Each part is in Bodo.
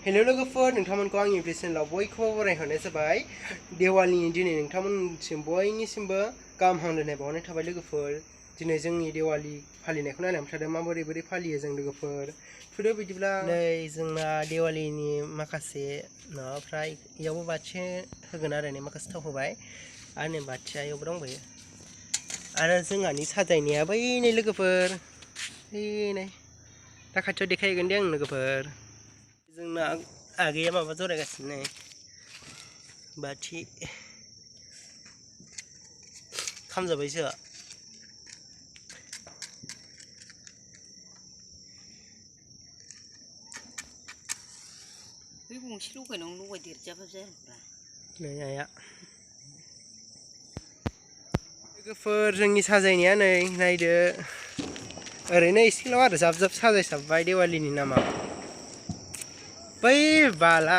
हेलो लोगोफोर नोंथांमोनखौ आंनि बेसेनाव बयखौबो बरायहरनाय जाबाय दिवालीनि दिनै नोंथांमोनसिम बयनिसिमबो गाहाम हामलायनाय बावनाय थाबाय लोगोफोर दिनै जोंनि दिवाली फालिनायखौ नायलांबाय थादों माबोरै फालियो जों लोगोफोर फैदो बिदिब्ला नै जोंना दिवालीनि माखासे माबाफ्रा इयावबो बाथि होगोन आरो नै माखासे थाव होबाय आरो नै बाथिया इयावबो दंबायो आरो जोंहानि साजायनाया बै नै लोगोफोर नै दा खाथियाव देखायगोन दे आं लोगोफोर जोंना आगैया माबा जरायगासिनो बाथि खामजाबायसो बे गंसे लगायनायावनो लगायदेरजाबाबो जाया नै आया लोगोफोर जोंनि साजायनाया नै नायदो ओरैनो एसेल' आरो जाब जाब साजायसाबबाय दिवालीनि नामाव बै बाला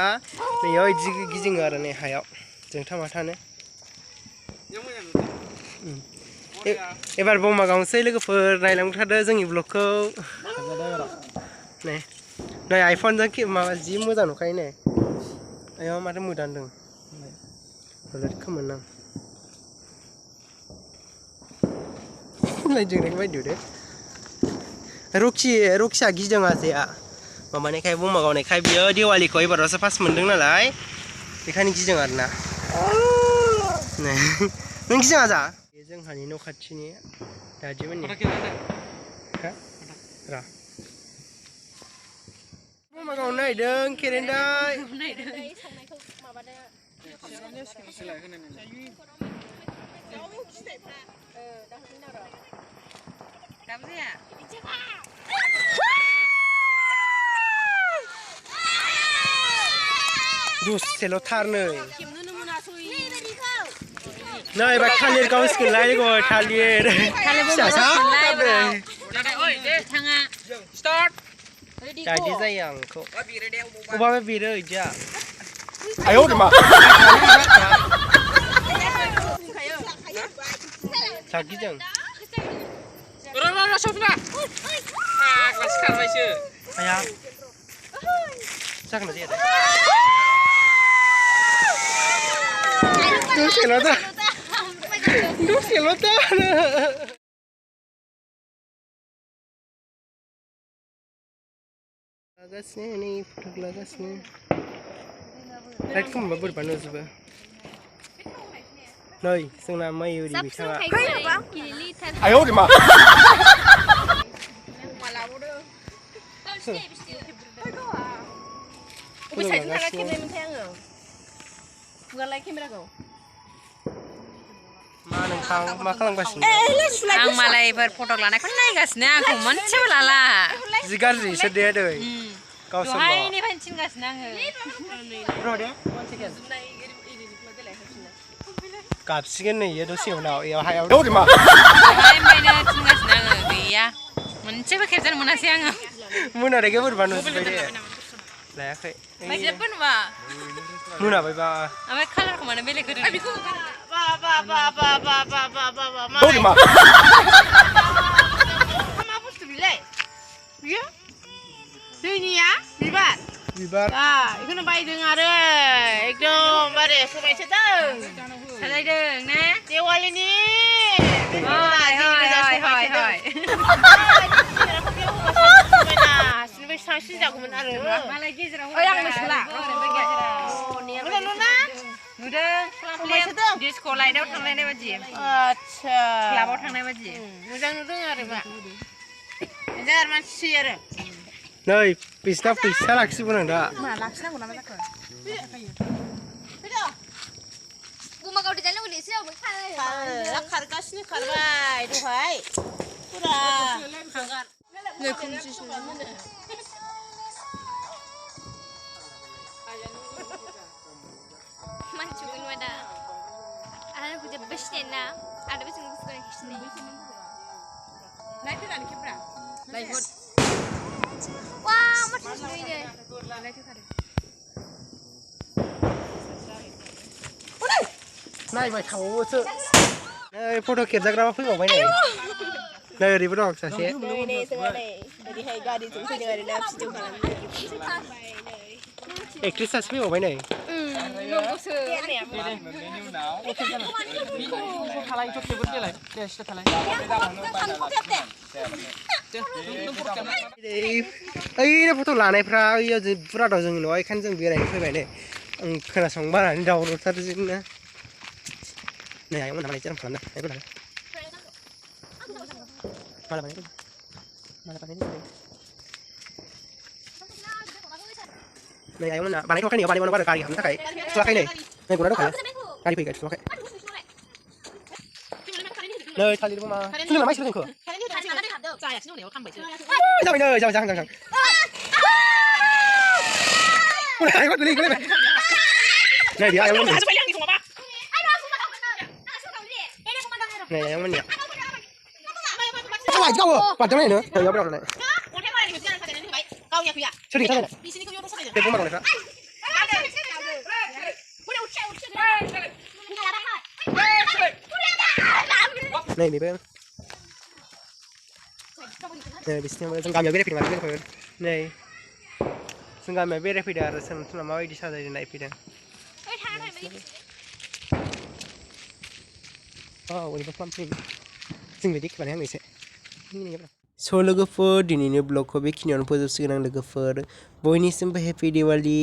नैयाव इदि गिदिङो आरो नै हायाव जोंथा माथानो एबार बमा गावनोसै लोगोफोर नायलांबाय थादो जोंनि ब्लगखौ नै नै आइफनजों माबा जि मोजां नुखायो नै आयाव माथो मोदानदों हलद खोमोन आं नायदिंनायखौ बायदो दे रकिया गिदों आजाया माबानायखाय बमा गावनायखाय बियो दिवालीखौ एबारावसो फार्स्ट मोनदों नालाय बेखायनो गिदों आरोना नों गिदों आजा बे जोंहानि न' खाथिनि दादिमोननि र' बमा गावनो नागिरदों केरेन्डाय दसेल' थार नै नै बा थालिर गावसिगोनलाय लोगो थालिर फिसासा दादि जायो आंखौ अबाबा बेरो इदिया आयौ मा जागिदों आया जागोन ना जाया दसेल' दा दसेल' दा लागासिनो नै फट' लागासिनो लाइट खोमोनबा बोरैबा नुजोबो नै जोंना मयुरि बिथाङा आयौ मा मा नोंथां मा खालामगासिनो आं मालायफोर फट' लानायखौ नायगासिनो आंखौ मोनसेबो लाला जि गाज्रिसो दे दै गावसोर दहायनिफ्रायनो थिनगासिनो आङो र' दे गाबसिगोन नै इयो दसे उनाव इयाव हायाव दहायनिफ्रायनो थिनगासिनो आङो गैया मोनसेबो खेबजानो मोनासै आङो मोनानायखाय बोरैबा नुजोब्बाय दे लायाखै जेबो नुवा मोनाबायबा ओमफ्राय कालारखौ मानो बेलेग होदों मा बुस्थु बिलाय बियो दैनिया बिबार बेखौनो बायदों आरो एकदमबारे समायसोदों साजायदों ना दिवालीनि साबसिन जागौमोन आरो मालाय गेजेराव नुदों डिस्क' लाइटआव थांलायनाय बायदि आच्छा क्लाबाव थांनाय बायदि मोजां नुदों आरो मा मोजां मानसि आरो नै बिसिना फैसा लाखिजोबगोन आं दा मा लाखिनांगौ नामा जाखो बुमा गावदे जानो लुगैदों एसे आवबो खारगासिनो खारबाय दहाय पुरा हांगार नै खोमसिसो मानसिखौ नुवा दा आरो जेबो सिनायना आरो बेसेन गोसो सिनाय लाइट होनानै खेब्रा लाइट हट वा माथो नुयो लाइट होखादों नायबाय थाबावोसो नै फट' खेबजाग्राबा फैबावबाय नै नै ओरैबो दं सासे नै जोंहा नै ओरैहाय गारिजों फैदों आरोना भिडिअ खालामनो एक्ट्रिस सासे फैबावबाय नै नंगौसो ओइ फट' लानायफ्रा ओइयाव बुरजा दं जोंनि न'आव बेखायनो जों बेरायनो फैबाय नै आं खोनासंनो बारानो दावरावथार जोंना नै आयंमोनहा मालाय जोनोम खालामदों आयंमोनहा माला बानायदों नै आयंमोनहा बानायथ'वाखै नै बानायबावनांगौ आरो गारि हाबनो थाखाय थुवाखै नै नै गना दंखायो गारि फैगोन थुवाखै नै थालिरबो मा सुनिमा मा सिलोंखो जाबाय नै जाबाय जाहां आयंआ गोलैबाय नै बेयो आयंमोननि नै आयंमोननिया Ay, kau pada mana ni? Kau berapa ni? Sorry, sorry. Tepung mana ni? Nih, ni ber. Nih, bisnya macam kami beri pilihan macam ni. Nih, sungguh kami beri pilihan rasa macam mana awak disah dari naik pilihan. Oh, ini pasal apa? Sing bedik mana yang ni sih? स' लोगोफोर दिनैनि ब्लगखौ बेखिनियावनो फोजोबसिगोन आं लोगोफोर बयनिसिमबो हेपि दिवाली